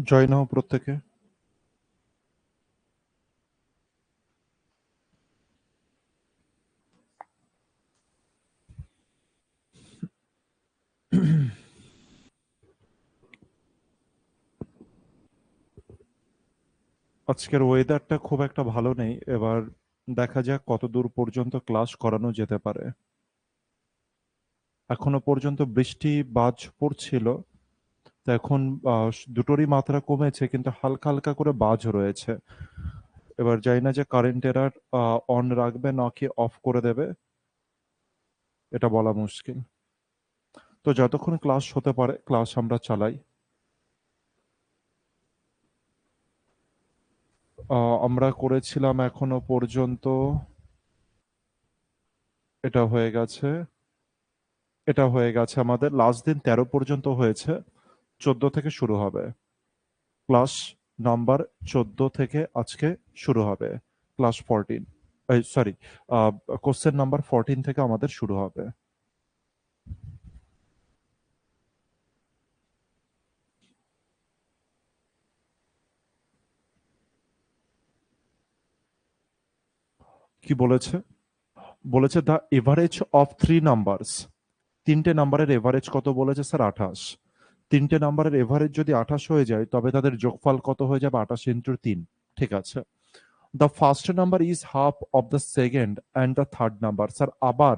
জয় নাও প্রত্যেকে। আজকের ওয়েদারটা খুব একটা ভালো নেই। এবার দেখা যাক কত দূর পর্যন্ত ক্লাস করানো যেতে পারে। এখনো পর্যন্ত বৃষ্টি বাজ পড়ছিল, তো এখন দুটোরই মাত্রা কমেছে, কিন্তু হালকা হালকা করে বাজ রয়েছে। এবার জানি না যে কারেন্ট এরার অন রাখবে নাকি অফ করে দেবে, এটা বলা মুশকিল। তো যতক্ষণ ক্লাস হতে পারে ক্লাস আমরা চালাই। আমরা করেছিলাম এখনো পর্যন্ত, এটা হয়ে গেছে এটা হয়ে গেছে আমাদের লাস্ট দিন 13 পর্যন্ত হয়েছে। 14 থেকে শুরু হবে ক্লাস নাম্বার 14 থেকে আজকে শুরু হবে ক্লাস 14, সরি, কোশ্চেন নাম্বার 14 থেকে আমাদের শুরু হবে। কি বলেছে? বলেছে the average of three numbers. তিনটে নাম্বারের এভারেজ কত বলেছে স্যার? 28। তিনটে নাম্বারের এভারেজ যদি 28 হয়ে যায় তবে তাদের যোগফল কত হয়ে যাবে? 28 ইন্টু 3। ঠিক আছে। The first number is half of the second and the third number. Sir আবার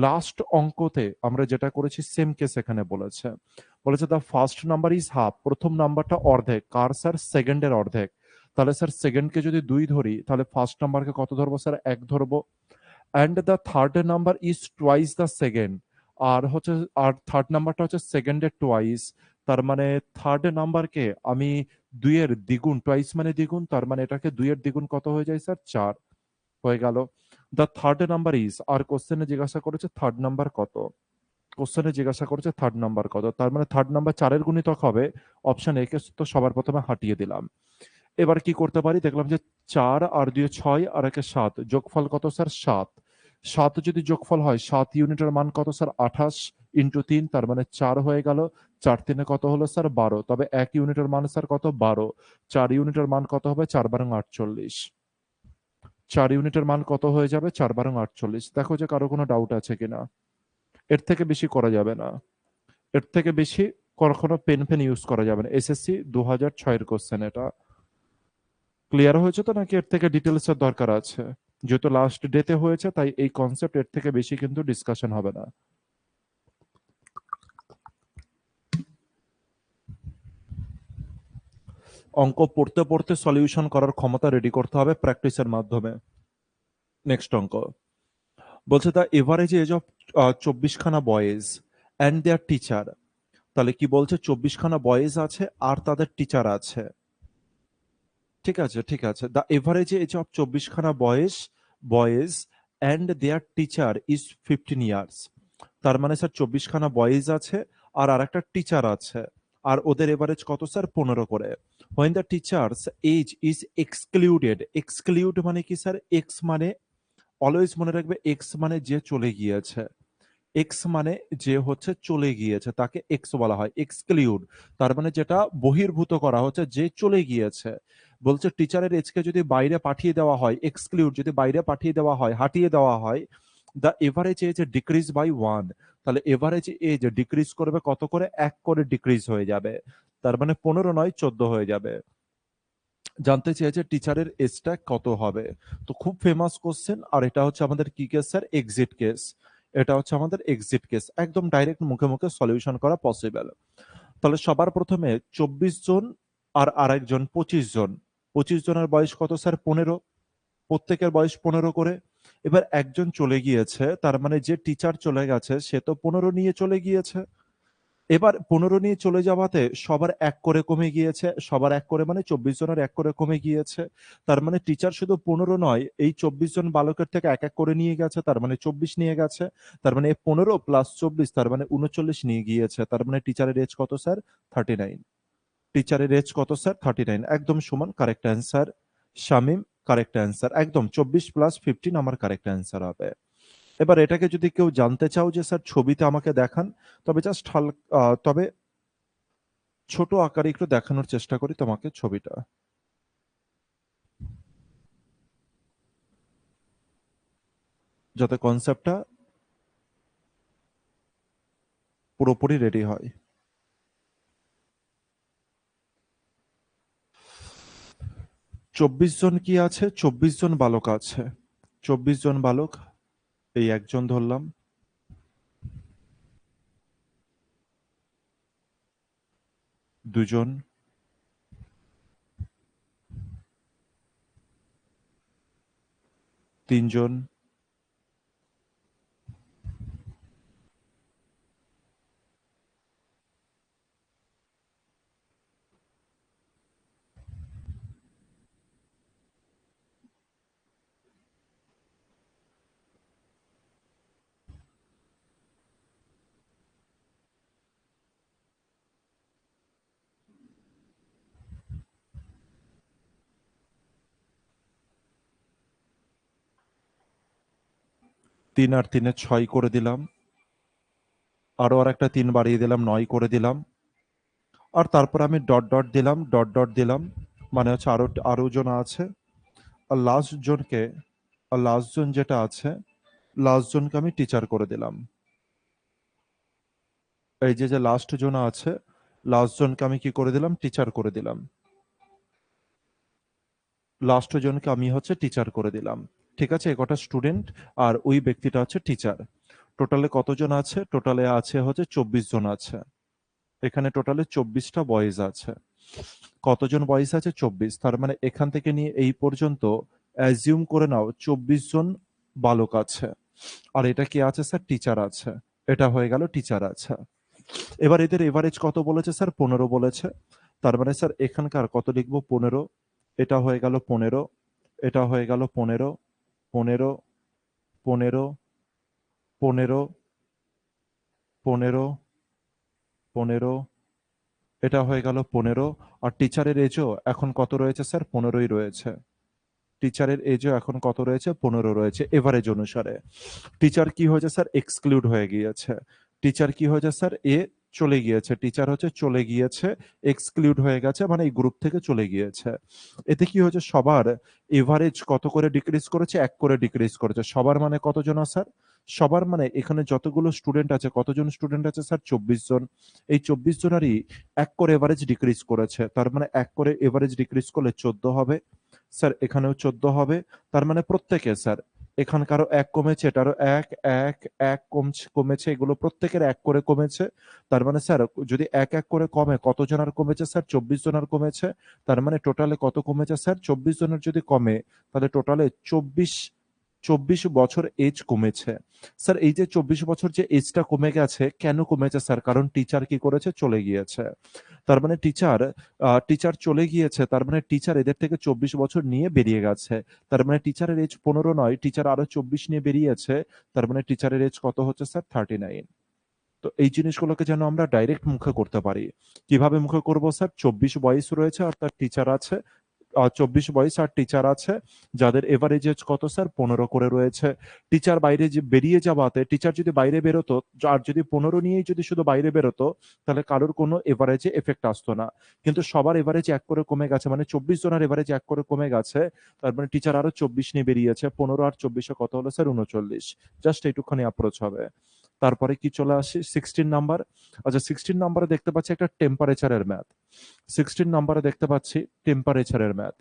লাস্ট অঙ্কতে আমরা যেটা করেছি সেম কেস এখানে বলেছে। বলেছে the first number is half, প্রথম নাম্বারটা অর্ধেক কার স্যার? সেকেন্ডের অর্ধেক। তাহলে স্যার সেকেন্ডকে যদি 2 ধরি তাহলে ফার্স্ট নাম্বারকে কত ধরবো স্যার? 1 ধরবো। And the third number is twice the second. আর থার্ড নাম্বারটা হচ্ছে সেকেন্ডের টোয়াইস। তার মানে থার্ড নাম্বারকে আমি 2 এর দ্বিগুণ, টোয়াইস মানে দ্বিগুণ, তার মানে এটাকে 2 এর দ্বিগুণ কত হয়ে যায় স্যার? 4 হয়ে গেল। দ্য থার্ড নাম্বার ইজ, আর কোশ্চেনে জিজ্ঞাসা করেছে থার্ড নাম্বার কত। তার মানে থার্ড নাম্বার 4 এর গুণিতক হবে। অপশন এ কে তো সবার প্রথমে হাঁটিয়ে দিলাম। এবার কি করতে পারি? দেখলাম যে 4 আর 2 6 আর 1 7, যোগফল কত স্যার? 7। 7 যদি যোগফল হয় 7 ইউনিটের মান কত স্যার? 28 ইন্টু 3, তার মানে 4 হয়ে গেল। 4 3 কত হলো স্যার? 12। তবে 1 ইউনিটের মান স্যার কত? 12। 4 ইউনিটের মান কত হবে? 4 বারং 48। 4 ইউনিটের মান কত হয়ে যাবে? 4 বারং 48। দেখো যে কারো কোনো ডাউট আছে কিনা। এর থেকে বেশি করা যাবে না। এর থেকে বেশি কখনো পেন ফেন ইউজ করা যাবে না। এসএসসি 2006 এর কোশ্চেন এটা। ক্লিয়ার হয়েছে তো, নাকি এর থেকে ডিটেলস এর দরকার আছে? যেহেতু লাস্ট ডেতে হয়েছে তাই এই কনসেপ্ট এর থেকে বেশি কিন্তু ডিসকাশন হবে না। অঙ্ক পড়তে পড়তে সলিউশন করার ক্ষমতা রেডি করতে হবে প্র্যাকটিসের মাধ্যমে। নেক্সট অঙ্ক বলছে দ্য এভারেজ এজ অফ 24 খানা বয়েজ অ্যান্ড দেয়ার টিচার। তাহলে কি বলছে? 24 খানা বয়েজ আছে আর তাদের টিচার আছে। ঠিক আছে, ঠিক আছে। দ্য এভারেজ এজ অফ 24 খানা boys and their teacher is 15 years. তার মানে স্যার 24 খানা বয়েজ আছে আর আরেকটা টিচার আছে, আর ওদের এভারেজ কত স্যার? 15 করে। When the teacher's age is excluded. Exclude মানে কি স্যার? এক্স মানে, অলওয়েজ মনে রাখবে, এক্স মানে যে চলে গিয়েছে। এক্স মানে যে হচ্ছে চলে গিয়েছে তাকে এক্স বলা হয়। এক্সক্লুড তার মানে যেটা বহির্ভূত করা হচ্ছে, যে চলে গিয়েছে। বলছে টিচারের এজকে যদি বাইরে পাঠিয়ে দেওয়া হয়, এক্সক্লুড যদি বাইরে পাঠিয়ে দেওয়া হয়, হাটিয়ে দেওয়া হয়, the average age decrease by 1। তাহলে এভারেজ এজ ডিক্রিজ করবে কত করে? 1 করে ডিক্রিজ হয়ে যাবে। তার মানে 15 নয় 14 হয়ে যাবে। জানতে চেয়েছে টিচারের এজটা কত হবে। তো খুব ফেমাস কোশ্চেন, আর এটা হচ্ছে আমাদের কি কেস স্যার? Exit case. এটা হচ্ছে আমাদের এক্সিট কেস, একদম ডাইরেক্ট মুখে মুখে সলিউশন করা পসিবল। তাহলে সবার প্রথমে 24 জন আর আরেকজন 25 জন। 25 জনের বয়স কত স্যার? 15। প্রত্যেকের বয়স 15 করে। এবার একজন চলে গিয়েছে, তার মানে যে টিচার চলে গেছে সে তো 15 নিয়ে চলে গিয়েছে। এবার 15 নিয়ে চলে যাওয়াতে সবার 1 করে কমে গিয়েছে। সবার 1 করে মানে 24 জনের 1 করে কমে গিয়েছে। তার মানে টিচার শুধু 15 নয়, এই 24 জন বালকের থেকে 1 করে নিয়ে গেছে, তার মানে 24 নিয়ে গেছে। তার মানে 15 প্লাস 24, তার মানে 39 নিয়ে গিয়েছে। তার মানে টিচারের এজ কত স্যার? 39। টিচারের এজ কত স্যার? 39। একদম সমান, correct answer. Shamim, correct answer. একদম 24 প্লাস 15 আমার কারেক্ট অ্যান্সার হবে। এবার এটাকে যদি কেউ জানতে চাও যে স্যার ছবিতে আমাকে দেখান, তবে জাস্ট তবে ছোট আকারে একটু দেখানোর চেষ্টা করি তোমাকে ছবিটা, যাতে কনসেপ্টটা পুরোপুরি রেডি হয়। 24 জন কি আছে? 24 জন বালক আছে। 24 জন বালক, এই একজন ধরলাম, দুজন, তিনজন, তিন আর তিনে 6 করে দিলাম, আরো আর একটা 3 বাড়িয়ে দিলাম, 9 করে দিলাম, আর তারপর আমি ডট ডট দিলাম, ডট ডট দিলাম, মানে হচ্ছে আরো আরো জন আছে। আর লাস্ট জনকে, আর লাস্ট জন যেটা আছে, লাস্ট জনকে আমি টিচার করে দিলাম। এই যে যে লাস্ট জন আছে, লাস্ট জনকে আমি কি করে দিলাম? টিচার করে দিলাম। লাস্ট জনকে আমি হচ্ছে টিচার করে দিলাম। ঠিক আছে, কটা স্টুডেন্ট আর ওই ব্যক্তিটা হচ্ছে টিচার। টোটালে কতজন আছে? টোটালে আছে হচ্ছে 24 জন আছে। এখানে টোটালে 24টা বয়েজ আছে। কতজন বয়েজ আছে? 24। তার মানে এখান থেকে নিয়ে এই পর্যন্ত অ্যাজিউম করে নাও 24 জন বালক আছে। আর এটা কি আছে স্যার? টিচার আছে। এটা হয়ে গেল টিচার আছে। এবার এদের এভারেজ কত বলেছে স্যার? 15 বলেছে। তার মানে স্যার এখানকার কত লিখবো? 15। এটা হয়ে গেল 15, এটা হয়ে গেল 15, 15, 15, 15, 15, 15, এটা হয়ে গেল 15। আর টিচারের এজও এখন কত রয়েছে স্যার? 15ই রয়েছে। টিচারের এজও এখন কত রয়েছে? 15 রয়েছে এভারেজ অনুসারে। টিচার কি হয়েছে স্যার? এক্সক্লুড হয়ে গিয়েছে। টিচার কি হয়েছে স্যার? এ চলে গিয়েছে। টিচার হচ্ছে চলে গিয়েছে, এক্সক্লুড হয়ে গেছে, মানে এই গ্রুপ থেকে চলে গিয়েছে। এতে কি হয়েছে? সবার এভারেজ কত করে ডিক্রিজ করেছে? 1 করে ডিক্রিজ করেছে। সবার মানে কতজন স্যার? সবার মানে এখানে যতগুলো স্টুডেন্ট আছে, কতজন স্টুডেন্ট আছে স্যার? 24 জন। এই 24 জনেরই 1 করে এভারেজ ডিক্রিজ করেছে। তার মানে 1 করে এভারেজ ডিক্রিজ করলে 14 হবে। স্যার এখানেও 14 হবে। তার মানে প্রত্যেকে স্যার, এখানকারও 1 কমেছে, এটারও 1, 1, 1 কমেছে, এগুলো প্রত্যেকের 1 করে কমেছে। তার মানে স্যার যদি 1, 1 করে কমে, কতজন আর কমেছে স্যার? 24 জন আর কমেছে। তার মানে টোটালে কত কমেছে স্যার? 24 জনের যদি কমে, তাহলে টোটালে 24 বছর এজ কমেছে। স্যার এই যে 24 বছর যে এজটা কমে গেছে, কেন কমেছে স্যার? কারণ টিচার কি করেছে? চলে গিয়েছে। তার মানে টিচার চলে গিয়েছে, তার মানে টিচার এদের থেকে 24 বছর নিয়ে বেরিয়ে গেছে। তার মানে টিচারের এজ 15 নয়, টিচার আরো 24 নিয়ে বেরিয়েছে। তার মানে টিচারের এজ কত হচ্ছে স্যার? 39। তো এই জিনিসগুলোকে যেন আমরা ডাইরেক্ট মুখে করতে পারি। কিভাবে মুখে করব স্যার? 24 বয়স রয়েছে আর তার টিচার আছে, 24 বয়স আর টিচার আছে, যাদের এভারেজ এজ কত স্যার? 15 করে রয়েছে। টিচার বাইরে যে বেরিয়ে যাওয়াতে, টিচার যদি বাইরে বেরোতো, আর যদি 15 নিয়েই যদি শুধু বাইরে বেরোতো, তাহলে কারোর কোনো এভারেজে এফেক্ট আসতো না। কিন্তু সবার এভারেজ 1 করে কমে গেছে, মানে 24 জনের এভারেজ 1 করে কমে গেছে। তার মানে টিচার আরো 24 নিয়ে বেরিয়েছে। 15 আর 24 কত হলো স্যার? 39। জাস্ট এইটুখানি অ্যাপ্রোচ হবে। তারপরে কি চলে আসি? 16 নাম্বার। আচ্ছা, 16 নাম্বারে দেখতে পাচ্ছি একটা টেম্পারেচারের ম্যাথ। 16 নাম্বারে দেখতে পাচ্ছি টেম্পারেচারের ম্যাথ।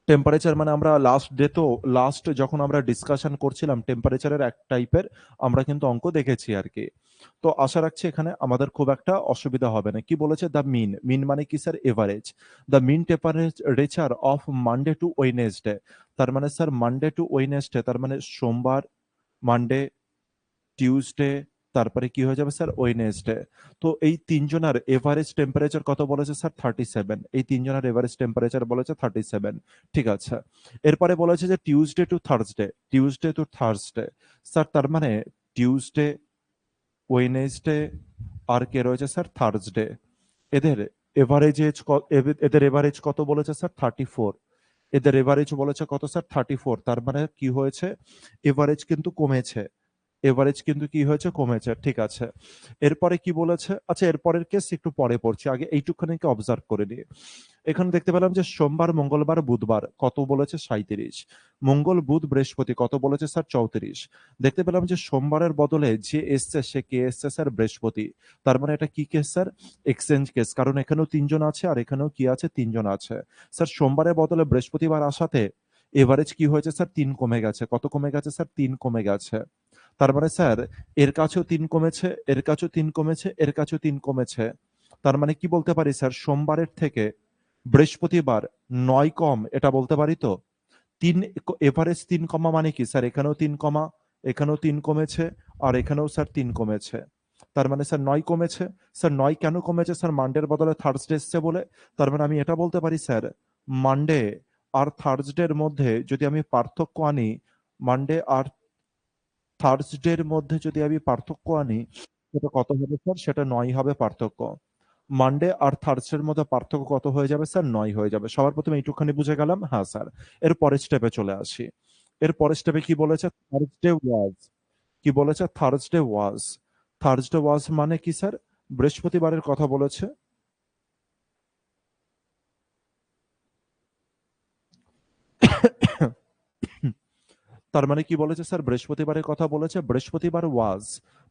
টেম্পারেচার মানে আমরা লাস্ট যখন আমরা ডিসকাশন করছিলাম টেম্পারেচারের এক টাইপের আমরা কিন্তু অঙ্ক দেখেছি আর কি। তো আশা রাখছি এখানে আমাদের খুব একটা অসুবিধা হবে না। কি বলেছে? দ্য মিন, মিন মানে কি sir? Average. The mean temperature of Monday to Wednesday. তার মানে স্যার মানডে টু ওয়েডনেসডে, তার মানে সোমবার, মানডে, টিউসডে, তারপরে কি হয়ে যাবে স্যার? ওয়েডনেসডে। তো এই তিনজনের এভারেজ টেম্পারেচার কত বলেছে স্যার? 37। এই তিনজনের এভারেজ টেম্পারেচার বলেছে 37। ঠিক আছে। এরপরে বলেছে যে Tuesday two Thursday, Tuesday two Thursday. Sir তার মানে টিউসডে, ওয়েডনেসডে, আর কে রয়েছে স্যার? থার্সডে। এদের এভারেজ এদের এভারেজ কত বলেছে স্যার? 34। এদের এভারেজ বলেছে কত স্যার? 34। তার মানে কি হয়েছে? এভারেজ কিন্তু কমেছে। এভারেজ কিন্তু কি হয়েছে, কমেছে। ঠিক আছে, এরপরে কি বলেছে, আচ্ছা এরপরের কেস একটু পরে পড়ছি, আগে এইটুখানিকে অবজার্ভ করে নিই। এখানে দেখতে পেলাম যে সোমবার, মঙ্গলবার, বুধবার কত বলেছে 37, মঙ্গল, বুধ, বৃহস্পতি কত বলেছে স্যার 34। দেখতে পেলাম যে সোমবারের বদলে যে এসছে সে কে এসছে স্যার, বৃহস্পতি। তার মানে এটা কি কেস স্যার, এক্সচেঞ্জ কেস, কারণ এখানেও তিনজন আছে আর এখানেও কি আছে, তিনজন আছে। স্যার সোমবারের বদলে বৃহস্পতিবার আসাতে এভারেজ কি হয়েছে স্যার, 3 কমে গেছে। কত কমে গেছে স্যার, 3 কমে গেছে। তার মানে স্যার এর কাছেও 3 কমেছে, এর কাছেও 3 কমেছে, এর কাছেও 3 কমেছে। তার মানে কি বলতে পারি স্যার, সোমবারের থেকে বৃহস্পতিবার 9 কম, এটা বলতে পারি তো। 3 এভারেজ 3 কমা মানে কি স্যার, এখানেও 3 কমা, এখানেও 3 কমেছে, আর এখানেও স্যার 3 কমেছে। তার মানে স্যার 9 কমেছে। স্যার 9 কেন কমেছে স্যার, মানডের বদলে থার্সডে এসছে বলে। তার মানে আমি এটা বলতে পারি স্যার, মানডে আর থার্সডের মধ্যে যদি আমি পার্থক্য আনি, মানডে আর থার্সডের মধ্যে যদি আমি পার্থক্য আনি, সেটা কত হবে স্যার, সেটা 9 হবে পার্থক্য। মানডে আর থার্সডের মধ্যে পার্থক্য কত হয়ে যাবে স্যার, 9 হয়ে যাবে। সবার প্রথমে এইটুখানি বুঝে গেলাম, হ্যাঁ স্যার। এর পরের স্টেপে চলে আসি। এর পরের স্টেপে কি বলেছে, থার্সডে ওয়াজ, কি বলেছে, থার্সডে ওয়াজ। থার্সডে ওয়াজ মানে কি স্যার, বৃহস্পতিবারের কথা বলেছে। তার মানে কি বলেছে স্যার, বৃহস্পতিবারের কথা বলেছে। বৃহস্পতিবার ওয়াজ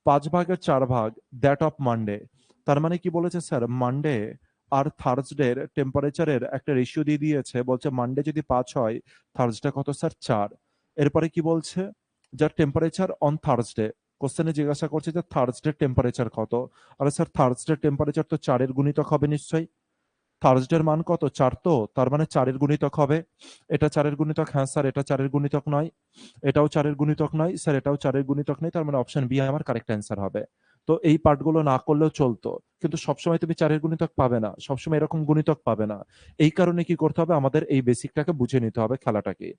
5 ভাগের 4 ভাগ দ্যাট অফ মানডে। তার মানে কি বলেছে স্যার, মানডে আর থার্সডের টেম্পারেচারের একটা রেশিও দিয়ে দিয়েছে, বলছে মানডে যদি 5 হয়, থার্সডে কত স্যার, 4। এরপরে কি বলছে, যার টেম্পারেচার অন থার্সডে, কোশ্চেনে জিজ্ঞাসা করছে যে থার্সডে টেম্পারেচার কত। আরে স্যার থার্সডে টেম্পারেচার তো 4-এর গুণিতক হবে নিশ্চয়ই। থার্সডের মান কত, 4, তো তার মানে 4-এর গুণিতক হবে। এটা 4-এর গুণিতক, হ্যাঁ স্যার এটা 4-এর গুণিতক নয়, এটাও 4-এর গুণিতক নয় স্যার, এটাও 4-এর গুণিতক নেই। তার মানে অপশন বি আমার কারেক্ট অ্যান্সার হবে। তো এই পার্টগুলো না করলেও চলতো, কিন্তু সবসময় তুমি 4-এর গুণিতক পাবে না, সবসময় এরকম গুণিতক পাবে না। এই কারণে কি করতে হবে, আমাদের এই বেসিকটাকে বুঝে নিতে হবে, খেলাটা কি।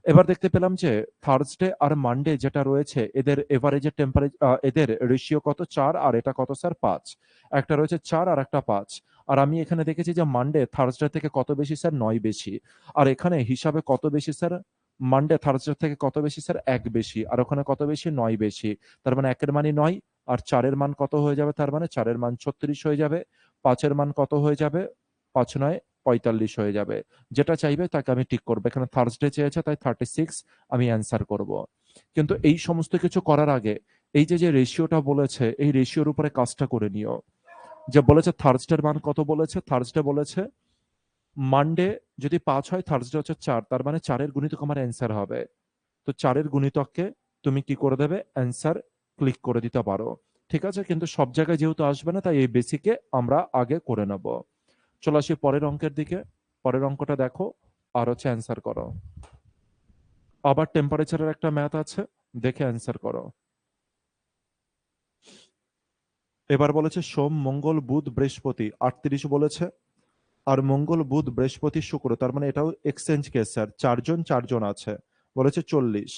এবার দেখতে পেলাম যে থার্সডে আর মানডে যেটা রয়েছে, এদের এভারেজের টেম্পারেচার, এদের রেশিও কত, 4, আর এটা কত স্যার, 5। একটা রয়েছে 4 আর একটা 5। আর আমি এখানে দেখেছি যে মানডে থার্সডে থেকে কত বেশি স্যার, 9 বেশি। আর এখানে হিসাবে কত বেশি স্যার, মানডে থার্সডে থেকে কত বেশি স্যার, 1 বেশি। আর ওখানে কত বেশি, 9 বেশি। তার মানে 1-এর মানই 9, আর 4-এর মান কত হয়ে যাবে, তার মানে 4-এর মান 36 হয়ে যাবে। 5-এর মান কত হয়ে যাবে, 5 9 45 হয়ে যাবে। যেটা চাইবে তাকে আমি টিক করবো। এখানে থার্সডে চেয়েছে তাই 36 আমি অ্যান্সার করব। কিন্তু এই সমস্ত কিছু করার আগে এই যে যে রেশিওটা বলেছে, এই রেশিওর উপরে কাজটা করে নিও। যে বলেছে থার্সডের মান কত বলেছে, থার্সডে বলেছে মানডে যদি 5 হয়, থার্সডে হচ্ছে 4, তার মানে 4-এর গুণিতক আমার অ্যান্সার হবে। তো 4-এর গুণিতককে তুমি কি করে দেবে, অ্যান্সার ক্লিক করে দিতে পারো। ঠিক আছে, কিন্তু সব জায়গায় যেহেতু আসবে না, তাই এই বেসিকে আমরা আগে করে নেব। চলে আসি পরের অঙ্কের দিকে। পরের অঙ্কটা দেখো, আর হচ্ছে অ্যান্সার করো। আবার টেম্পারেচারের একটা ম্যাথ আছে, দেখে অ্যান্সার করো। এবার বলেছে সোম, মঙ্গল, বুধ, বৃহস্পতি 38 বলেছে। আর মঙ্গল, বুধ, বৃহস্পতি, শুক্র, তার মানে এটাও এক্সচেঞ্জ কেস স্যার, চারজন চারজন আছে, বলেছে 40।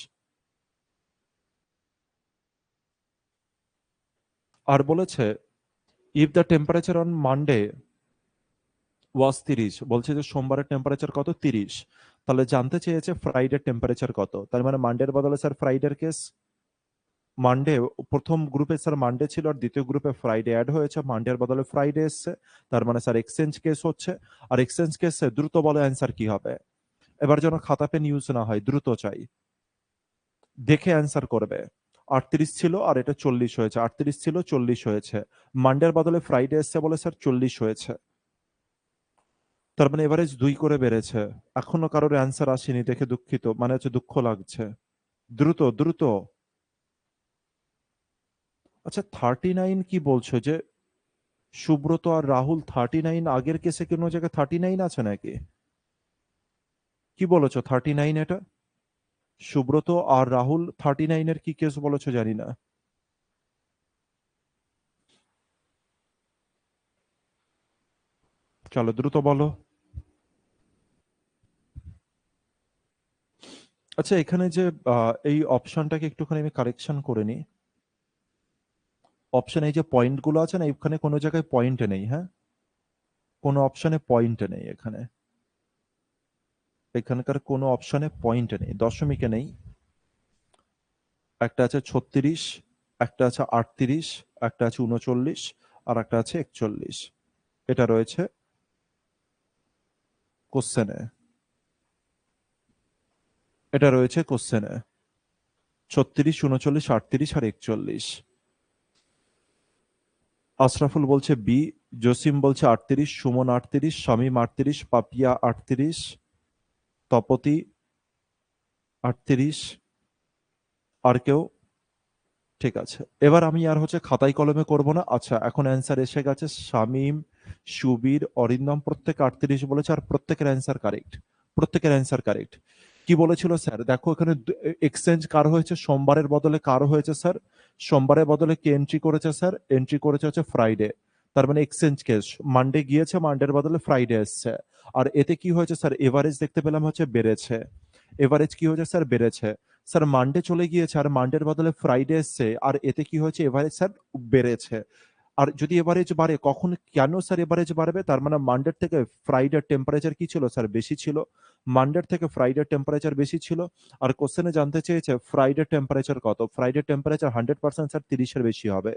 আর বলেছে if the temperature on Monday was 30, বলছে যে সোমবারের টেম্পারেচার কত, 30। তাহলে জানতে চেয়েছে ফ্রাইডে টেম্পারেচার কত। তার মানে মানডের বদলে স্যার ফ্রাইডের কেস। মানডে প্রথম গ্রুপে স্যার মানডে ছিল, আর দ্বিতীয় গ্রুপে ফ্রাইডে অ্যাড হয়েছে, মানডের বদলে ফ্রাইডে এসছে। তার মানে স্যার এক্সচেঞ্জ কেস হচ্ছে। আর এক্সচেঞ্জ কেসে দ্রুত বলে অ্যান্সার কি হবে। এবার যেন খাতা পেন ইউজ না হয়, দ্রুত চাই, দেখে অ্যান্সার করবে। 38 ছিল আর এটা 40 হয়েছে, 38 ছিল 40 হয়েছে। মানডের বদলে ফ্রাইডে এসছে বলে স্যার 40 হয়েছে। তার মানে এভারেজ 2 করে বেড়েছে। এখনো কারোর অ্যান্সার আসেনি দেখে দুঃখিত, মানে হচ্ছে দুঃখ লাগছে। দ্রুত দ্রুত। আচ্ছা 39 কি বলছো, যে সুব্রত আর রাহুল 39, আগের কেসে কোনো জায়গায় 39 আছে নাকি, কি বলেছো 39 এটা, সুব্রত আর রাহুল 39 এর কি কেস বলেছো জানি না। চলো দ্রুত বলো। আচ্ছা এখানে যে এই অপশনটাকে একটুখানি আমি কারেকশন করে নিই। অপশন এই যে পয়েন্ট গুলো আছে না, এখানে কোনো জায়গায় পয়েন্ট নেই, হ্যাঁ, কোনো অপশনে পয়েন্ট নেই এখানে। এখানকার কোনো অপশনে পয়েন্ট নেই, দশমিকে নেই। একটা আছে 36, একটা আছে 38, একটা আছে 39, আর একটা আছে 41। এটা রয়েছে কোশ্চেনে, এটা রয়েছে কোশ্চেনে 36, 39, 38 আর 41। আশরাফুল বলছে বি, জসিম বলছে 38, সুমন 38, শামীম 38, পাপিয়া 38, তপতি 38, আর কেউ? ঠিক আছে, এবার আমি আর হচ্ছে খাতায় কলমে করব না। আচ্ছা, এখন অ্যান্সার এসে গেছে। শামীম, সুবীর, অরিন্দম প্রত্যেকে 38 বলেছে, আর প্রত্যেকের অ্যান্সার কারেক্ট। প্রত্যেকের অ্যান্সার কারেক্ট। কি বলেছিল স্যার? দেখো এখানে এক্সচেঞ্জ কার হয়েছে, সোমবারের বদলে কার হয়েছে স্যার? সোমবারের বদলে কে এন্ট্রি করেছে স্যার? এন্ট্রি করেছে হচ্ছে ফ্রাইডে। তার মানে এক্সচেঞ্জ কেস, মানডে গিয়েছে, মানডের বদলে ফ্রাইডে এসছে। আর এতে কি হয়েছে স্যার? এভারেজ দেখতে পেলাম হচ্ছে বেড়েছে। এভারেজ কি হয়েছে স্যার? বেড়েছে। স্যার মানডে চলে গিয়েছে আর মানডের বদলে ফ্রাইডে এসছে, আর এতে কি হয়েছে? এভারেজ স্যার বেড়েছে। আর যদি এভারেজ বাড়ে, কখন কেন স্যার এভারেজ বাড়বে? তার মানে মানডের থেকে ফ্রাইডের টেম্পারেচার কি ছিল স্যার? বেশি ছিল। মানডের থেকে ফ্রাইডের টেম্পারেচার বেশি ছিল। আর কোশ্চেনে জানতে চেয়েছে ফ্রাইডের টেম্পারেচার কত। ফ্রাইডের টেম্পারেচার 100% স্যার 30-এর বেশি হবে।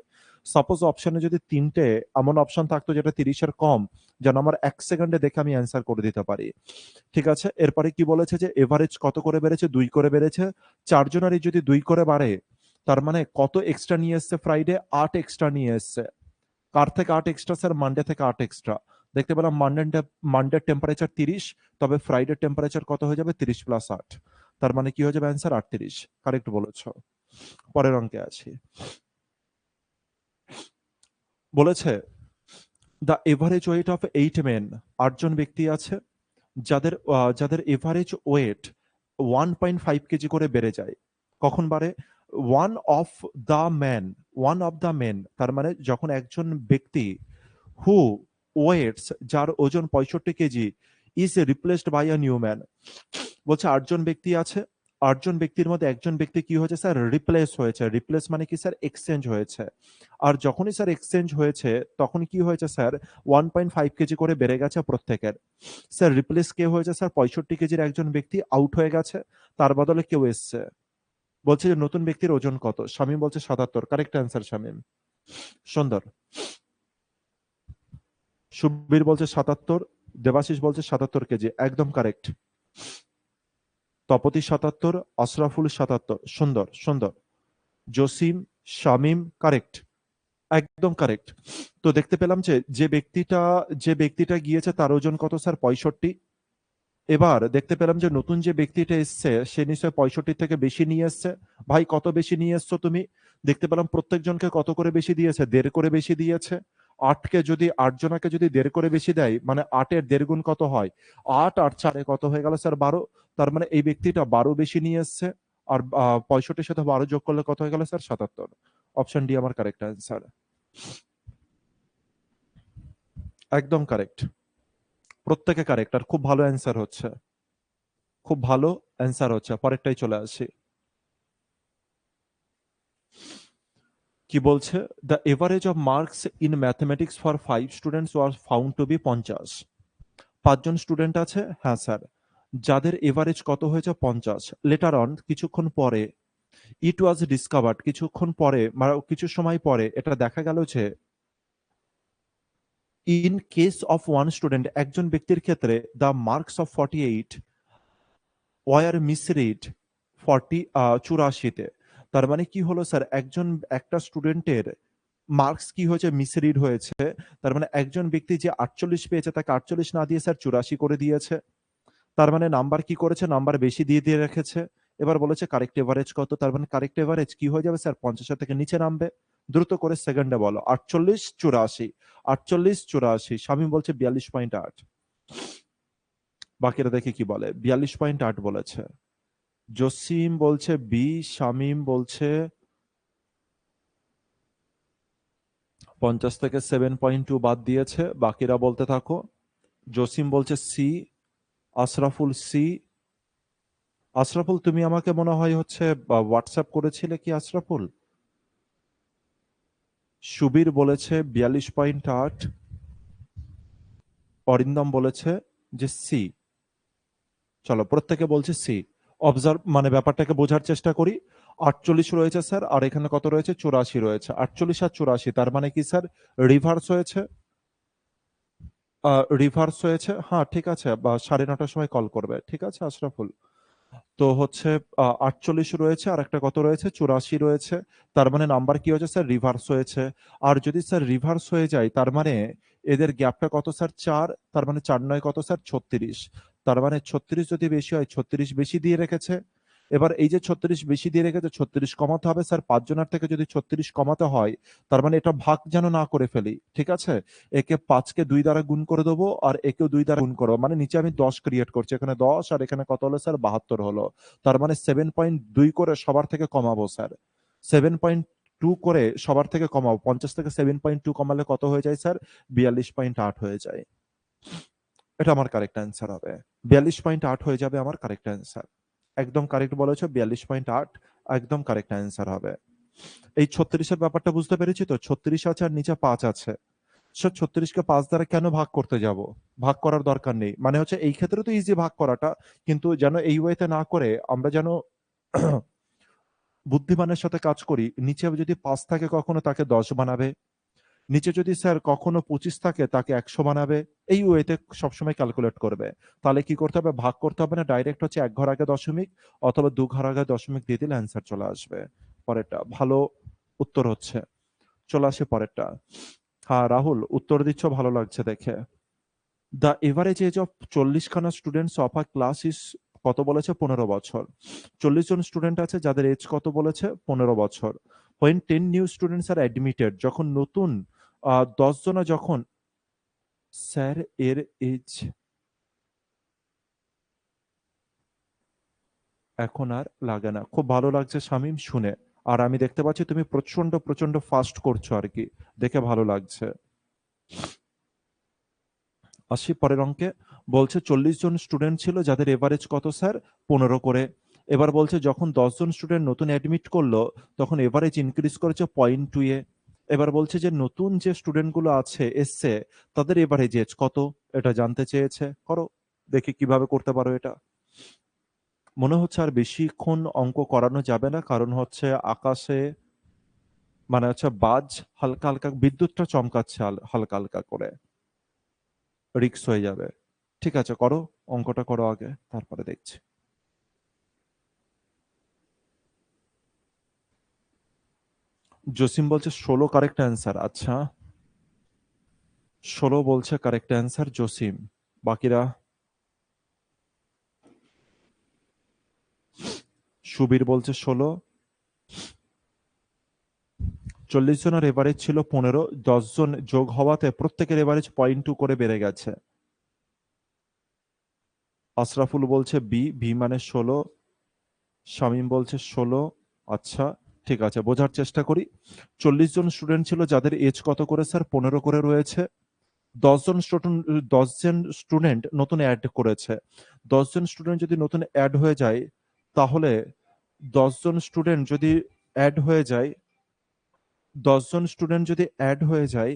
সাপোজ অপশনে যদি তিনটে এমন অপশন থাকতো যেটা 30-এর কম, যেন আমার 1 সেকেন্ডে দেখে আমি অ্যান্সার করে দিতে পারি। ঠিক আছে, এরপরে কি বলেছে যে এভারেজ কত করে বেড়েছে? 2 করে বেড়েছে। চারজনেরই যদি 2 করে বাড়ে, তার মানে কত এক্সট্রা নিয়ে এসছে ফ্রাইডে? 8 এক্সট্রা নিয়ে এসছে। কার থেকে 8 এক্সট্রা স্যার? মানডে থেকে 8 এক্সট্রা। দেখতে পেলাম মানডের টেম্পারেচার 30, তবে ফ্রাইডের টেম্পারেচার কত হয়ে যাবে? 30 + 8। তার মানে কি হয়ে যাবে অ্যান্সার? 38। কারেক্ট বলেছ। পরের অঙ্কে আছি। বলেছে the average weight of 8 men. 8জন ব্যক্তি আছে যাদের এভারেজ ওয়েট 1.5 কেজি করে বেড়ে যায়। কখন বাড়ে? One of the man, one of the men, তার মানে যখন একজন ব্যক্তি হু ওয়েটস, যার ওজন 65 kg, is replaced by a new man. বলছে 8জন ব্যক্তি আছে, 8জন ব্যক্তির মধ্যে একজন ব্যক্তি কি হয়েছে স্যার? রিপ্লেস হয়েছে। রিপ্লেস মানে কি স্যার? এক্সচেঞ্জ হয়েছে। আর যখনই স্যার এক্সচেঞ্জ হয়েছে, তখন কি হয়েছে স্যার? 1.5 কেজি করে বেড়ে গেছে প্রত্যেকের। স্যার রিপ্লেস কে হয়েছে স্যার? 65 কেজির একজন ব্যক্তি আউট হয়ে গেছে, তার বদলে কেউ এসছে। বলছে যে নতুন ব্যক্তির ওজন কত? শামীম বলছে 77। Correct answer Shamim. সুন্দর। সুবীর বলছে 77, দেবাশিস বলছে 77 কেজি, একদম কারেক্ট। তপতি 77, আশরাফুল 77। সুন্দর সুন্দর। জসিম, শামীম কারেক্ট, একদম কারেক্ট। তো দেখতে পেলাম যে যে ব্যক্তিটা গিয়েছে তার ওজন কত স্যার? 65। এবার দেখতে পেলাম যে নতুন যে ব্যক্তিটা এসছে সে নিশ্চয় 65 থেকে বেশি নিয়ে এসছে। ভাই কত বেশি নিয়ে এসছো তুমি? দেখতে পেলাম প্রত্যেকজনকে কত করে বেশি দিয়েছে? 1.5 করে বেশি দিয়েছে। 8 জনাকে যদি 1.5 করে বেশি দেয়, মানে 8-এর 1.5 গুণ কত হয়? 8 আর 4-এ কত হয়ে গেল স্যার? 12। তার মানে এই ব্যক্তিটা 12 বেশি নিয়ে এসছে। আর 65-র সাথে 12 যোগ করলে কত হয়ে গেল স্যার? 77। অপশন ডি আমার কারেক্ট অ্যান্সার। একদম কারেক্ট। প্রত্যেকে কারেক্ট, আর খুব ভালো অ্যান্সার হচ্ছে। খুব ভালো অ্যান্সার হচ্ছে। পরেরটাই চলে আসি। কি বলছে? The average of marks in mathematics for 5 students was found to be 50। 5জন স্টুডেন্ট আছে, হ্যাঁ স্যার, যাদের এভারেজ কত হয়েছে? 50। লেটার অন, কিছুক্ষণ পরে, ইট ওয়াজ ডিসকভার্ড, কিছুক্ষণ পরে মানে কিছু সময় পরে এটা দেখা গেল যে in case of one student, একজন ব্যক্তির ক্ষেত্রে, দ্য মার্কস অফ 48 ওয়ার মিসরিড 84-তে। তার মানে কি হলো স্যার? একটা স্টুডেন্টের মার্কস কি হয়েছে? মিসরিড হয়েছে। তার মানে একজন ব্যক্তি যে 48 পেয়েছে তাকে 48 না দিয়ে স্যার 84 করে দিয়েছে। তার মানে নাম্বার কি করেছে? নাম্বার বেশি দিয়ে দিয়ে রেখেছে। এবার বলেছে কারেক্ট এভারেজ কত? তার মানে কারেক্ট এভারেজ কি হয়ে যাবে স্যার? 50 থেকে নিচে নামবে। দ্রুত করে সেকেন্ডে বলো। 48, 84। 48, 84। শামীম বলছে 42.8। বাকিরা দেখি কি বলে। 42.8 বলেছে। জসিম বলছে বি, শামীম বলছে 50 থেকে 7.2 বাদ দিয়েছে। বাকিরা বলতে থাকো। জসিম বলছে সি, আশরাফুল সি। আশরাফুল তুমি আমাকে মনে হয় হচ্ছে হোয়াটসঅ্যাপ করেছিলে কি আশরাফুল? সুবীর বলেছে 42.8। অরিন্দম বলেছে যে সি। চলো প্রত্যেকে বলছে সি। অবজার্ভ মানে ব্যাপারটাকে বোঝার চেষ্টা করি। 48 রয়েছে স্যার, আর এখানে কত রয়েছে? 84 রয়েছে। 48 আর 84, তার মানে কি স্যার রিভার্স হয়েছে? রিভার্স হয়েছে, হ্যাঁ ঠিক আছে, বা 9:30টার সময় কল করবে, ঠিক আছে আশরাফুল? তো হচ্ছে 48 রয়েছে, আর একটা কত রয়েছে? 84 রয়েছে। তার মানে নাম্বার কি হয়েছে স্যার? রিভার্স হয়েছে। আর যদি স্যার রিভার্স হয়ে যায়, তার মানে এদের গ্যাপটা কত স্যার? 4। তার মানে 4 9 কত স্যার? 36। তার মানে 36 যদি বেশি হয়, 36 বেশি দিয়ে রেখেছে। এবার এই যে 36 বেশি দিয়ে রেখেছে, 36 কমাতে হবে স্যার। 5 জনের থেকে যদি 36 কমাতে হয়, তার মানে এটা ভাগ যেন না করে ফেলি, ঠিক আছে? একে 5 কে 2 দ্বারা গুণ করে দেবো, আর একেও 2 দ্বারা গুণ করবো, মানে নিচে আমি 10 ক্রিয়েট করছি, এখানে 10, আর এখানে কত হলো স্যার? 72 হলো। তার মানে 7.2 করে সবার থেকে কমাবো স্যার। 7.2 করে সবার থেকে কমাবো, 50 থেকে 7.2 কমালে কত হয়ে যায় স্যার? 42.8 হয়ে যায়। এটা আমার কারেক্ট অ্যান্সার হবে। 42.8 হয়ে যাবে আমার কারেক্ট অ্যান্সার। একদম কারেক্ট বলেছো, 42.8 একদম কারেক্ট অ্যান্সার হবে। এই 36-এর ব্যাপারটা বুঝতে পেরেছি তো? 36 আছে আর নিচে 5 আছে। 36কে 5 দ্বারা কেন ভাগ করতে যাব? ভাগ করার দরকার নেই। মানে হচ্ছে এই ক্ষেত্রে তো ইজি ভাগ করাটা, কিন্তু যেন এই ওয়েতে না করে আমরা যেন বুদ্ধিমানের সাথে কাজ করি। নিচে যদি 5 থাকে কখনো, তাকে 10 বানাবে। নিচে যদি স্যার কখনো 25 থাকে, তাকে 100 বানাবে। এই ওয়েতে সবসময় ক্যালকুলেট করবে। তাহলে কি করতে হবে? ভাগ করতে হবে না, ডাইরেক্ট হচ্ছে 1 ঘর আগে দশমিক অথবা 2 ঘর আগে দশমিক দিয়ে দিলে অ্যান্সার চলে আসবে। পরেরটা ভালো উত্তর হচ্ছে। চলে আসে পরেরটা। হ্যাঁ রাহুল, উত্তর দিচ্ছ, ভালো লাগছে দেখে। দ্য এভারেজ এজ অফ 40 খানা স্টুডেন্টস অফ আ ক্লাস ইস কত বলেছে? 15 বছর। 40 জন স্টুডেন্ট আছে, যাদের এজ কত বলেছে? 15 বছর। When 10 new students are admitted, যখন নতুন 10 জনা যখন, স্যার এর এজ এখন আর লাগে না। খুব ভালো লাগছে শামীম শুনে। আর আমি দেখতে পাচ্ছি তুমি প্রচন্ড প্রচন্ড ফাস্ট করছো আর কি, দেখে ভালো লাগছে। আসি পরের অঙ্কে। বলছে 40 জন স্টুডেন্ট ছিল, যাদের এভারেজ কত স্যার? 15 করে। এবার বলছে যখন 10 জন স্টুডেন্ট নতুন অ্যাডমিট করলো, তখন এভারেজ ইনক্রিজ করেছে 0.2 এ। এবার বলছে যে নতুন যে স্টুডেন্ট গুলো আছে এসছে, তাদের এভারেজ এজ কত, এটা জানতে চেয়েছে। করো, দেখি কিভাবে করতে পারো এটা। মনে হচ্ছে আর বেশিক্ষণ অঙ্ক করানো যাবে না, কারণ হচ্ছে আকাশে মানে হচ্ছে বাজ হালকা হালকা, বিদ্যুৎটা চমকাচ্ছে হালকা হালকা করে, রিক্স হয়ে যাবে। ঠিক আছে, করো, অঙ্কটা করো আগে, তারপরে দেখছি। জসিম বলছে 16 কারেক্ট অ্যান্সার। আচ্ছা, 16 বলছে কারেক্ট অ্যান্সার জসিম। বাকিরা? সুবীর বলছে 16। 40 জনের এভারেজ ছিল 15, 10 জন যোগ হওয়াতে প্রত্যেকের এভারেজ 0.2 করে বেড়ে গেছে। আশরাফুল বলছে বি, ভি মানে 16। শামীম বলছে 16। আচ্ছা, ঠিক আছে, বোঝার চেষ্টা করি। 40 জন স্টুডেন্ট ছিল, যাদের এজ কত করে স্যার? 15 করে রয়েছে। 10 জন স্টুডেন্ট নতুন অ্যাড করেছে। 10 জন স্টুডেন্ট যদি নতুন অ্যাড হয়ে যায়, তাহলে 10 জন স্টুডেন্ট যদি অ্যাড হয়ে যায়, 10 জন স্টুডেন্ট যদি অ্যাড হয়ে যায়,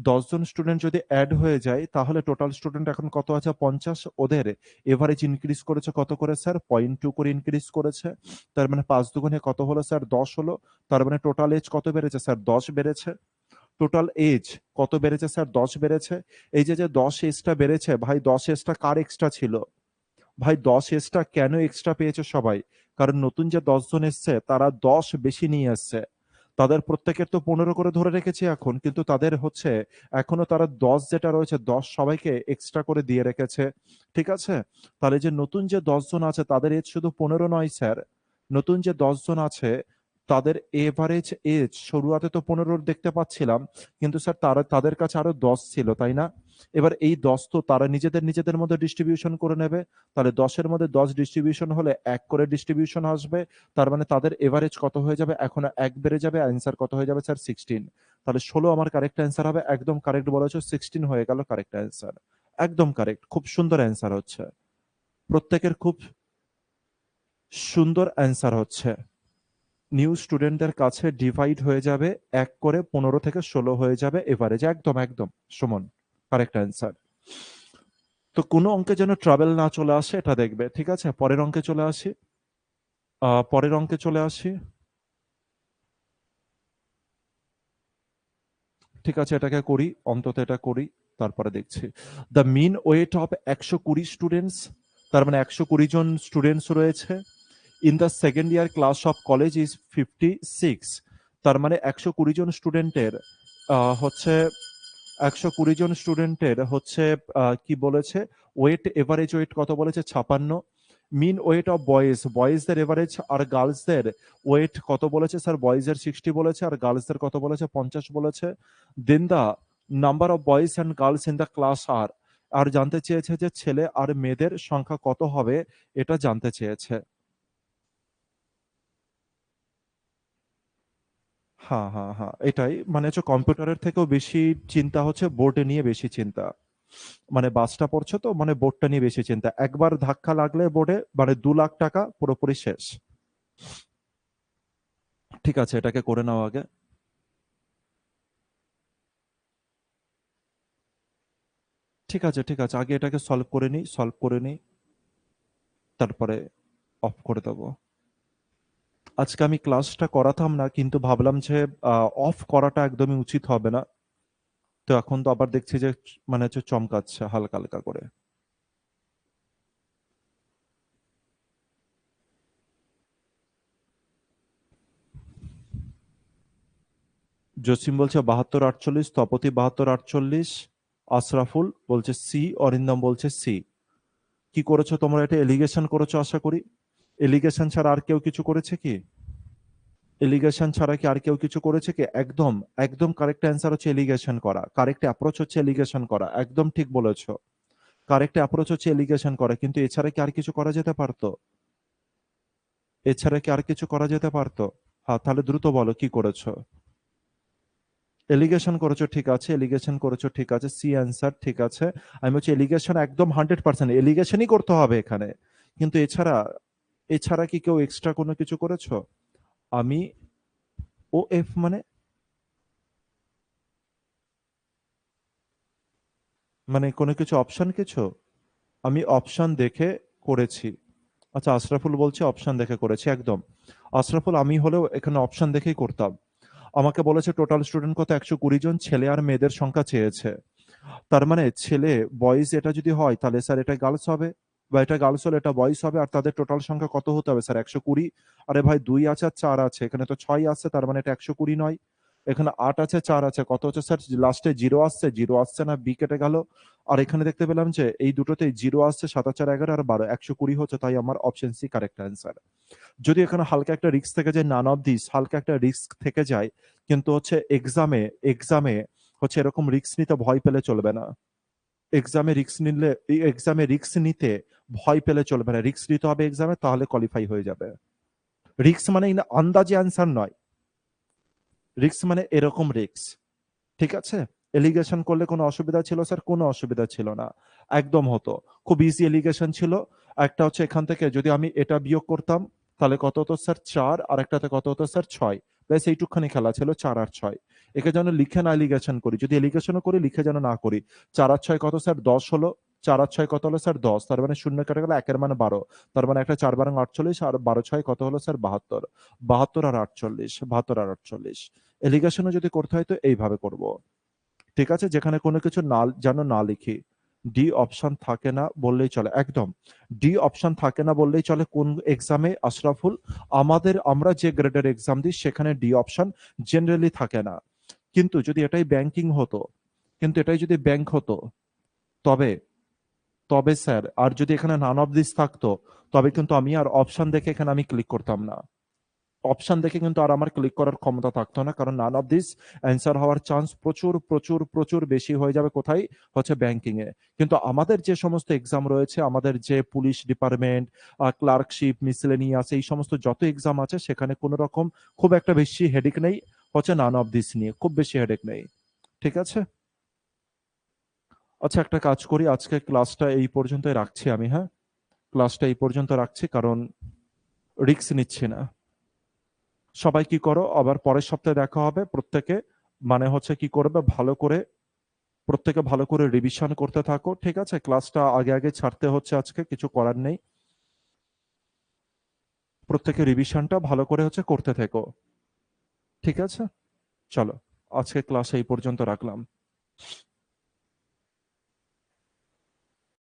10 জন স্টুডেন্ট যদি অ্যাড হয়ে যায়, তাহলে টোটাল স্টুডেন্ট এখন কত আছে? 50। ওদের এভারেজ ইনক্রিজ করেছে কত করে স্যার? 0.2 করে ইনক্রিজ করেছে। তার মানে 5 দুগুণে কত হলো স্যার? 10 হলো। তার মানে টোটাল এজ কত বেড়েছে স্যার? 10 বেড়েছে। টোটাল এজ কত বেড়েছে স্যার? 10 বেড়েছে। এই যে যে 10 এজটা বেড়েছে, ভাই 10 এজটা কার এক্সট্রা ছিল? ভাই 10 এজটা কেন এক্সট্রা পেয়েছে সবাই? কারণ নতুন যে 10 জন এসছে, তারা 10 বেশি নিয়ে এসছে। তাদের প্রত্যেকের তো 15 করে ধরে রেখেছি এখন, কিন্তু তাদের হচ্ছে এখনো তারা 10 যেটা রয়েছে, 10 সবাইকে এক্সট্রা করে দিয়ে রেখেছে। ঠিক আছে? তাহলে যে নতুন যে 10 জন আছে, তাদের এজ শুধু 15 নয় স্যার। নতুন যে 10 জন আছে, তাদের এভারেজ এজ শুরুয়াতে তো 15 দেখতে পাচ্ছিলাম, কিন্তু স্যার তারা তাদের কাছে আরো 10 ছিল, তাই না? এবার এই 10 তো তারা নিজেদের নিজেদের মধ্যে ডিস্ট্রিবিউশন করে নেবে। তাহলে 10-এর মধ্যে 10 ডিস্ট্রিবিউশন হলে 1 করে ডিস্ট্রিবিউশন আসবে। তার মানে তাদের এভারেজ কত হয়ে যাবে? এখন 1 বেড়ে যাবে, অ্যান্সার কত হয়ে যাবে স্যার? 16। তাহলে 16 আমার কারেক্ট অ্যান্সার হবে। একদম কারেক্ট বলেছো, 16 হয়ে গেল কারেক্ট অ্যান্সার। একদম কারেক্ট, খুব সুন্দর অ্যান্সার হচ্ছে। প্রত্যেকের খুব সুন্দর অ্যান্সার হচ্ছে। নিউ স্টুডেন্টদের কাছে ডিভাইড হয়ে যাবে 1 করে, 15 থেকে 16 হয়ে যাবে এভারেজ। একদম একদম সমান, কারেক্ট অ্যান্সার। তো কোনো অঙ্কে যেন ট্রাভেল না চলে আসে, এটা দেখবে। ঠিক আছে, পরের অঙ্কে চলে আসি। পরের অঙ্কে চলে আসি। ঠিক আছে, এটাকে করি, অন্তত এটা করি, তারপরে দেখছি। The mean weight of 120 students, তার মানে 120 জন স্টুডেন্টস রয়েছে। In the second year class of college is 56, তার মানে 120 জন স্টুডেন্টের হচ্ছে 120 জন স্টুডেন্টের হচ্ছে কি বলেছে, ওয়েট, এভারেজ ওয়েট কত বলেছে, 56। মিন ওয়েট অফ বয়েজ, বয়েজদের এভারেজ আর গার্লসদের ওয়েট কত বলেছে স্যার, বয়েজের 60 বলেছে আর গার্লসদের কত বলেছে, 50 বলেছে। Then the number of boys and girls in the class are, আর জানতে চেয়েছে যে ছেলে আর মেয়েদের সংখ্যা কত হবে, এটা জানতে চেয়েছে। হ্যাঁ হ্যাঁ হ্যাঁ, এটাই মানে হচ্ছে কম্পিউটারের থেকেও বেশি চিন্তা হচ্ছে বোর্ডে নিয়ে বেশি চিন্তা। মানে বাসটা পড়ছো তো, মানে বোর্ডটা নিয়ে বেশি চিন্তা, একবার ধাক্কা লাগলে বোর্ডে মানে 2 লাখ টাকা পুরোপুরি শেষ। ঠিক আছে, এটাকে করে নাও আগে। ঠিক আছে ঠিক আছে, আগে এটাকে সলভ করে নিই, সলভ করে নিই, তারপরে অফ করে দেবো। আজকে আমি ক্লাসটা করাতাম না, কিন্তু ভাবলাম যে অফ করাটা একদমই উচিত হবে না। তো এখন তো আবার দেখছি যে মানে হচ্ছে চমকাচ্ছে হালকা হালকা করে। জসিম বলছে 72 48, স্থপতি 72 48, আশরাফুল বলছে সি, অরিন্দম বলছে সি। কি করেছো তোমরা, এটা এলিগেশন করেছো আশা করি। এলিগেশন ছাড়া আর কেউ কিছু করেছে কি? এলিগেশন ছাড়া কি আর কেউ কিছু করেছে কি? একদম একদম কারেক্ট অ্যান্সার হচ্ছে এলিগেশন করা, কারেক্ট অ্যাপ্রোচ হচ্ছে এলিগেশন করা, একদম ঠিক বলেছো। কারেক্ট অ্যাপ্রোচ হচ্ছে এলিগেশন করা, কিন্তু এছাড়া কি আর কিছু করা যেতে পারতো? এছাড়া কি আর কিছু করা যেতে পারতো? হ্যাঁ, তাহলে দ্রুত বলো কি করেছো। এলিগেশন করেছো, ঠিক আছে, এলিগেশন করেছো, ঠিক আছে, সি অ্যান্সার, ঠিক আছে। আমি বলছি এলিগেশন একদম 100% এলিগেশনই করতে হবে এখানে, কিন্তু এছাড়া, এছাড়া কি কেউ এক্সট্রা কোনো কিছু করেছো? আমি, ও এফ মানে, মানে কোনো কিছু অপশন কিছু? আমি অপশন দেখে করেছি। আচ্ছা, আশরাফুল বলছে অপশন দেখে করেছি, একদম। আশরাফুল, আমি হলেও এখানে অপশন দেখেই করতাম। আমাকে বলেছে টোটাল স্টুডেন্ট কত, 120 জন, ছেলে আর মেয়েদের সংখ্যা চেয়েছে। তার মানে ছেলে বয়েজ এটা যদি হয় তাহলে স্যার এটা গার্লস হবে, বা এটা গার্লস হলে এটা বয়েজ হবে, আর তাদের টোটাল সংখ্যা কত হতে হবে স্যার, 120। আরে ভাই, 2 আছে আর 4 আছে, এখানে তো 6 আছে, তার মানে এটা 120 নয়। এখানে 8 আছে, 4 আছে, কত হচ্ছে স্যার, লাস্টে জিরো আসছে, জিরো আসছে না, বি কেটে গেল। আর এখানে দেখতে পেলাম যে এই দুটোতেই জিরো আসছে, 7 আর 4 11 আর 12, 120 হচ্ছে, তাই আমার অপশন সি কারেক্ট অ্যান্সার। যদি এখানে হালকা একটা রিস্ক থেকে যায়, নান অফ দিস, হালকা একটা রিস্ক থেকে যায়, কিন্তু হচ্ছে এক্সামে, এক্সামে হচ্ছে এরকম রিস্ক নিতে ভয় পেলে চলবে না। এক্সামে রিস্ক নিলে, এক্সামে রিস্ক নিতে ভয় পেলে চলবে না, রিস্ক নিতে হবে এক্সামে, তাহলে কোয়ালিফাই হয়ে যাবে। রিস্ক মানে আন্দাজে অ্যান্সার নয়, রিস্ক মানে এরকম রিস্ক। ঠিক আছে। এলিগেশন করলে কোনো অসুবিধা ছিল স্যার? কোনো অসুবিধা ছিল না, একদম হতো। খুব ইজি এলিগেশন ছিল। একটা হচ্ছে এখান থেকে যদি আমি এটা বিয়োগ করতাম, তাহলে কত হতো স্যার, 4, আর একটাতে কত হতো স্যার, 6। ব্যাস এইটুকখানি খেলা ছিল, 4 আর 6। একে যেন লিখে না এলিগেশন করি, যদি এলিগেশনও করি লিখে যেন না করি। 4 আর 6 কত স্যার, 10 হলো। 4 আর 6 কত হলো স্যার, 10, তার মানে শূন্য কেটে গেল, একের মানে 12। তার মানে একটা 4 12 48, আর 12 6 কত হলো স্যার, 72। 72 আর 48, 72 আর 48। এলিগেশনও যদি করতে হয় তো এইভাবে করব। ঠিক আছে, যেখানে কোনো কিছু না যেন না লিখি। ডি অপশন থাকে না বললেই চলে, একদম। ডি অপশন থাকে না বললেই চলে কোন এক্সামে আশরাফুল? আমাদের, আমরা যে গ্রেডের এক্সাম দিই সেখানে ডি অপশন জেনারেলি থাকে না। কিন্তু যদি এটাই ব্যাংকিং হতো, কিন্তু এটাই যদি ব্যাংক হতো, তবে, তবে স্যার, আর যদি এখানে নান অফ দিস থাকতো, তবে কিন্তু আমি আর অপশন দেখে এখানে আমি ক্লিক করতাম না। অপশন দেখে কিন্তু আর আমার ক্লিক করার ক্ষমতা থাকতো না, কারণ নান অফ দিস অ্যান্সার হওয়ার চান্স প্রচুর প্রচুর প্রচুর বেশি হয়ে যাবে কোথায়, হচ্ছে ব্যাংকিং এ। কিন্তু আমাদের যে সমস্ত এক্সাম রয়েছে, আমাদের যে পুলিশ ডিপার্টমেন্ট, ক্লার্কশিপ, মিসেলেনিয়াস, এই সমস্ত যত এক্সাম আছে, সেখানে কোনো রকম খুব একটা বেশি হেডেক নেই, হচ্ছে নান অফ দিস নিয়ে খুব বেশি হেডেক নেই। ঠিক আছে। আচ্ছা, একটা কাজ করি, আজকে ক্লাসটা এই পর্যন্তই রাখছি আমি, হ্যাঁ। ক্লাসটা এই পর্যন্ত রাখছি, কারণ রিস্ক নিচ্ছি না। সবাই কি করো, আবার পরের সপ্তাহে দেখা হবে প্রত্যেকে, মানে হচ্ছে কি করবে, ভালো করে প্রত্যেকে ভালো করে রিভিশন করতে থাকো, ঠিক আছে। ক্লাসটা আগে আগে ছাড়তে হচ্ছে আজকে, কিছু করার নেই। প্রত্যেকে রিভিশনটা ভালো করে করতে থেকো। ঠিক আছে? চলো, আজকে ক্লাস এই পর্যন্ত রাখলাম।